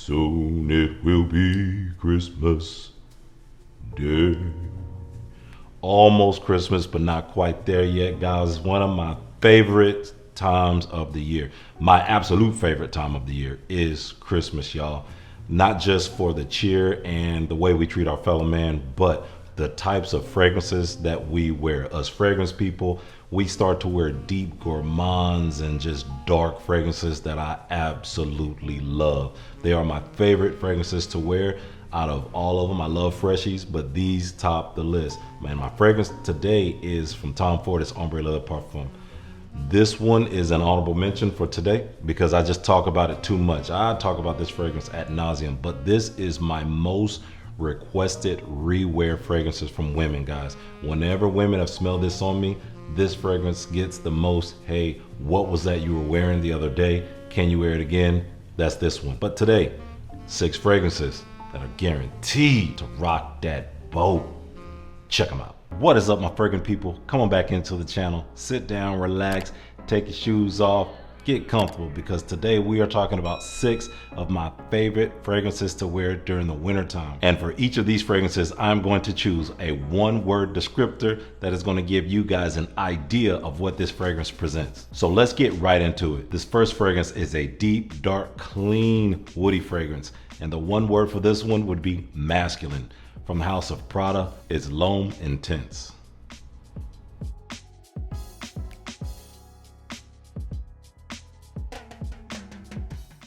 Soon it will be Christmas Day. Almost Christmas, but not quite there yet, guys. One of my favorite times of the year. My absolute favorite time of the year is Christmas, y'all. Not just for the cheer and the way we treat our fellow man, but the types of fragrances that we wear. Us fragrance people, we start to wear deep gourmands and just dark fragrances that I absolutely love. They are my favorite fragrances to wear out of all of them. I love freshies, but these top the list. Man, my fragrance today is from Tom Ford's Ombre Leather Parfum. This one is an honorable mention for today because I just talk about it too much. I talk about this fragrance ad nauseum, but this is my most requested rewear fragrances from women, guys. Whenever women have smelled this on me, this fragrance gets the most, hey, what was that you were wearing the other day? Can you wear it again? That's this one. But today, 6 fragrances that are guaranteed to rock that boat. Check them out. What is up, my fragrant people? Come on back into the channel. Sit down, relax, take your shoes off, get comfortable, because today we are talking about 6 of my favorite fragrances to wear during the winter time. And for each of these fragrances, I'm going to choose a one-word descriptor that is going to give you guys an idea of what this fragrance presents. So let's get right into it. This first fragrance is a deep, dark, clean, woody fragrance. And the one word for this one would be masculine. From the house of Prada, it's L'Homme Intense.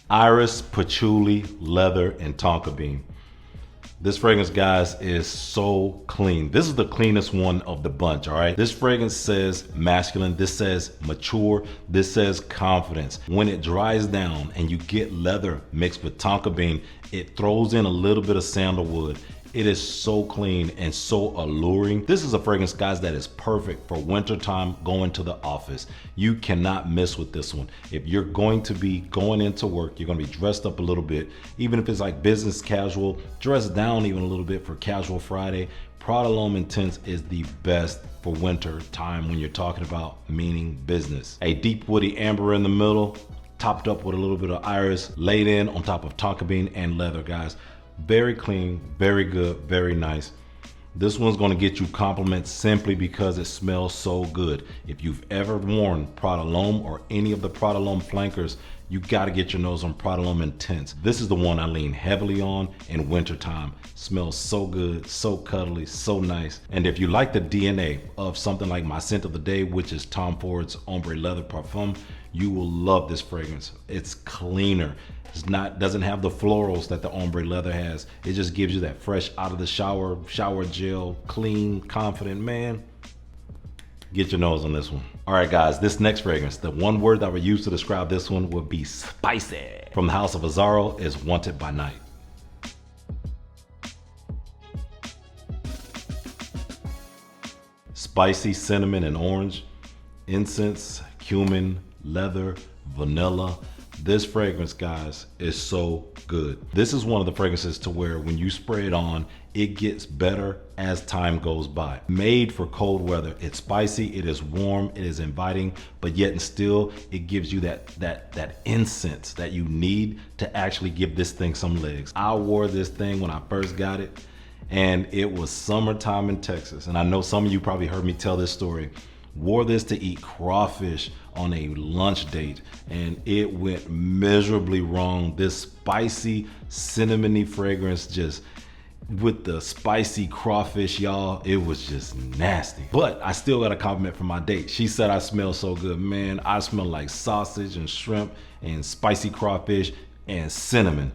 Iris, patchouli, leather, and tonka bean. This fragrance, guys, is so clean. This is the cleanest one of the bunch, all right? This fragrance says masculine, this says mature, this says confidence. When it dries down and you get leather mixed with tonka bean, it throws in a little bit of sandalwood. It is so clean and so alluring. This is a fragrance, guys, that is perfect for wintertime going to the office. You cannot miss with this one. If you're going to be going into work, you're gonna be dressed up a little bit, even if it's like business casual, dress down even a little bit for casual Friday. Prada L'Homme Intense is the best for winter time when you're talking about meaning business. A deep woody amber in the middle, topped up with a little bit of iris, laid in on top of tonka bean and leather, guys. Very clean, very good, very nice. This one's gonna get you compliments simply because it smells so good. If you've ever worn Prada L'Homme or any of the Prada L'Homme flankers, you gotta get your nose on Prada L'Homme Intense. This is the one I lean heavily on in wintertime. Smells so good, so cuddly, so nice. And if you like the DNA of something like my scent of the day, which is Tom Ford's Ombre Leather Parfum, you will love this fragrance. It's cleaner. Doesn't have the florals that the ombre leather has. It just gives you that fresh out of the shower gel, clean, confident, man. Get your nose on this one. All right, guys, this next fragrance, the one word that we use to describe this one would be spicy. From the house of Azzaro is Wanted by Night. Spicy cinnamon and orange, incense, cumin, leather, vanilla. This fragrance, guys, is so good. This is one of the fragrances to where when you spray it on, it gets better as time goes by. Made for cold weather. It's spicy, it is warm, it is inviting, but yet and still it gives you that incense that you need to actually give this thing some legs. I wore this thing when I first got it, and it was summertime in Texas. And I know some of you probably heard me tell this story. Wore this to eat crawfish on a lunch date, and it went miserably wrong. This spicy, cinnamony fragrance, just with the spicy crawfish, y'all, it was just nasty. But I still got a compliment from my date. She said I smell so good. Man, I smell like sausage and shrimp and spicy crawfish and cinnamon.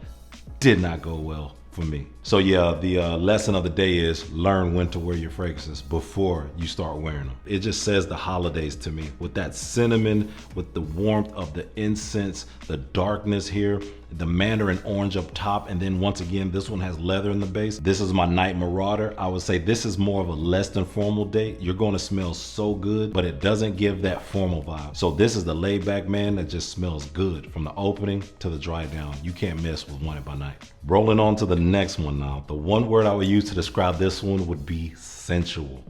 Did not go well for me. So yeah, the lesson of the day is learn when to wear your fragrances before you start wearing them. It just says the holidays to me, with that cinnamon, with the warmth of the incense, the darkness here, the mandarin orange up top, and then once again, this one has leather in the base. This is my night marauder. I would say this is more of a less than formal date. You're going to smell so good, but it doesn't give that formal vibe. So this is the laid back man that just smells good from the opening to the dry down. You can't miss with Wanted by Night. Rolling on to the next one now. The one word I would use to describe this one would be sensual.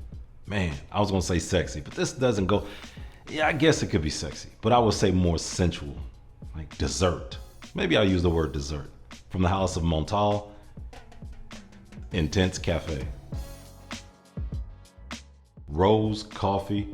Man, I was gonna say sexy, but this doesn't go. Yeah, I guess it could be sexy, but I would say more sensual, like dessert. Maybe I'll use the word dessert. from the house of Montal, Intense Cafe. Rose, coffee,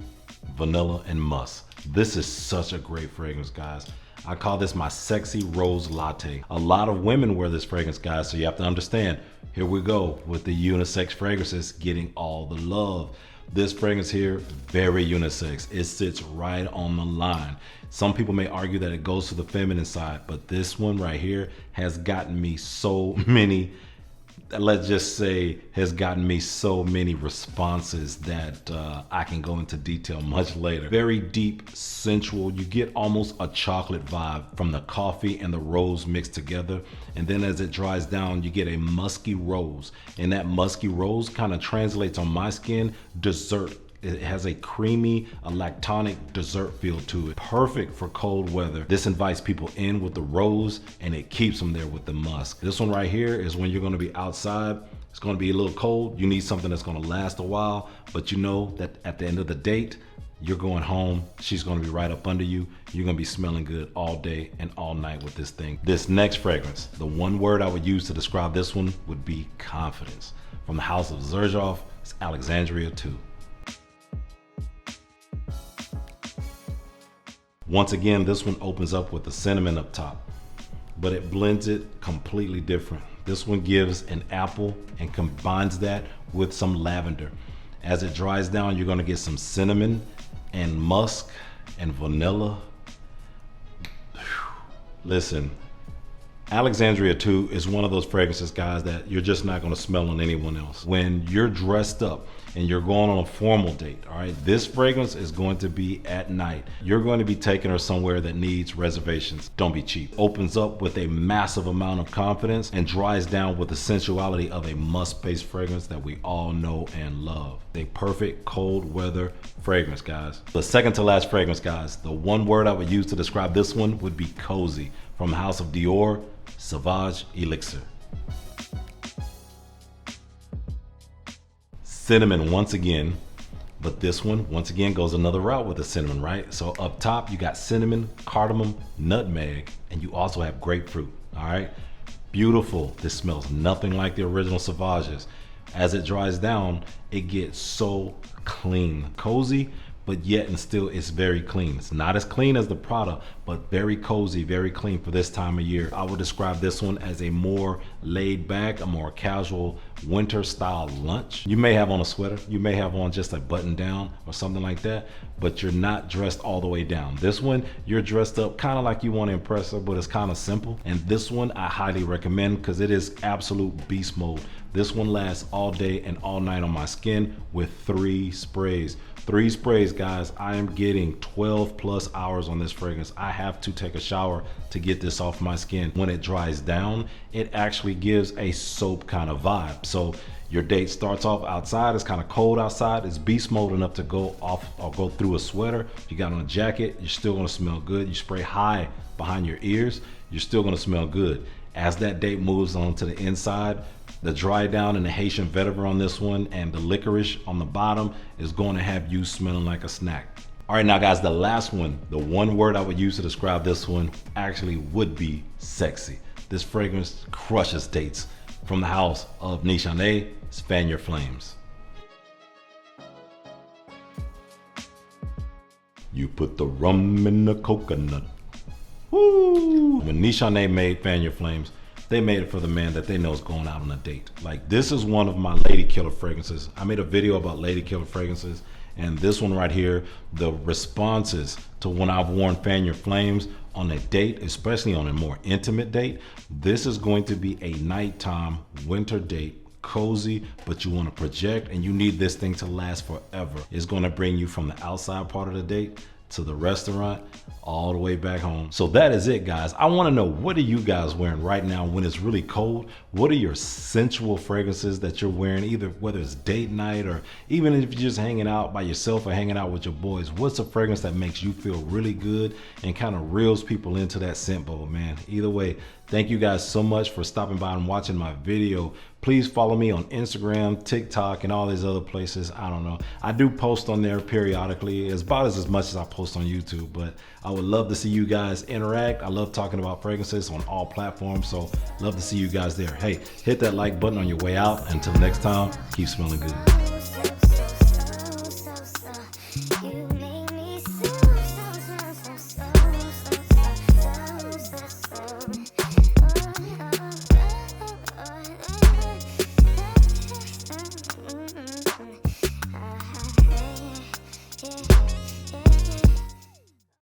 vanilla, and musk. This is such a great fragrance, guys. I call this my sexy rose latte. A lot of women wear this fragrance, guys, so you have to understand. Here we go with the unisex fragrances getting all the love. This fragrance here, very unisex. It sits right on the line. Some people may argue that it goes to the feminine side, but this one right here has gotten me so many, let's just say, has gotten me so many responses that I can go into detail much later. Very deep, sensual. You get almost a chocolate vibe from the coffee and the rose mixed together. And then as it dries down, you get a musky rose. And that musky rose kind of translates on my skin, dessert. It has a creamy, a lactonic dessert feel to it. Perfect for cold weather. This invites people in with the rose and it keeps them there with the musk. This one right here is when you're gonna be outside. It's gonna be a little cold. You need something that's gonna last a while, but you know that at the end of the date, you're going home. She's gonna be right up under you. You're gonna be smelling good all day and all night with this thing. This next fragrance, the one word I would use to describe this one would be confidence. From the house of Xerjoff, it's Alexandria 2. Once again, this one opens up with the cinnamon up top, but it blends it completely different. This one gives an apple and combines that with some lavender. As it dries down, you're gonna get some cinnamon and musk and vanilla. Listen, Alexandria 2 is one of those fragrances, guys, that you're just not gonna smell on anyone else. When you're dressed up and you're going on a formal date, all right, this fragrance is going to be at night. You're going to be taking her somewhere that needs reservations. Don't be cheap. Opens up with a massive amount of confidence and dries down with the sensuality of a musk-based fragrance that we all know and love. A perfect cold weather fragrance, guys. The second to last fragrance, guys, the one word I would use to describe this one would be cozy. From House of Dior, Sauvage Elixir. Cinnamon once again, but this one once again goes another route with the cinnamon, right? So up top you got cinnamon, cardamom, nutmeg, and you also have grapefruit, all right? Beautiful. This smells nothing like the original Sauvages. As it dries down, it gets so clean, cozy, but yet and still it's very clean. It's not as clean as the Prada, but very cozy, very clean for this time of year. I would describe this one as a more laid back, a more casual winter style lunch. You may have on a sweater, you may have on just a button down or something like that, but you're not dressed all the way down. This one, you're dressed up kind of like you want to impress her, but it's kind of simple. And this one I highly recommend because it is absolute beast mode. This one lasts all day and all night on my skin with 3 sprays. 3 sprays, guys. I am getting 12 plus hours on this fragrance. I have to take a shower to get this off my skin. When it dries down, it actually gives a soap kind of vibe. So your date starts off outside, it's kind of cold outside, it's beast mode enough to go off or go through a sweater. If you got on a jacket, you're still gonna smell good. You spray high behind your ears, you're still gonna smell good. As that date moves on to the inside, the dry down and the Haitian vetiver on this one and the licorice on the bottom is going to have you smelling like a snack. All right, now guys, the last one, the one word I would use to describe this one actually would be sexy. This fragrance crushes dates. From the house of Nichane, it's Fan Your Flames. You put the rum in the coconut. Woo! When Nichane made Fan Your Flames, they made it for the man that they know is going out on a date. Like, this is one of my lady killer fragrances. I made a video about lady killer fragrances, and this one right here, the responses to when I've worn Fan Your Flames on a date, especially on a more intimate date, this is going to be a nighttime winter date, cozy, but you want to project and you need this thing to last forever. It's going to bring you from the outside part of the date to the restaurant all the way back home. So that is it, guys. I want to know, what are you guys wearing right now when it's really cold? What are your sensual fragrances that you're wearing, either whether it's date night or even if you're just hanging out by yourself or hanging out with your boys? What's a fragrance that makes you feel really good and kind of reels people into that scent bubble, man? Either way, Thank you guys so much for stopping by and watching my video. Please follow me on Instagram, TikTok, and all these other places. I don't know. I do post on there periodically. It's about as much as I post on YouTube, but I would love to see you guys interact. I love talking about fragrances on all platforms, so love to see you guys there. Hey, hit that like button on your way out. Until next time, keep smelling good.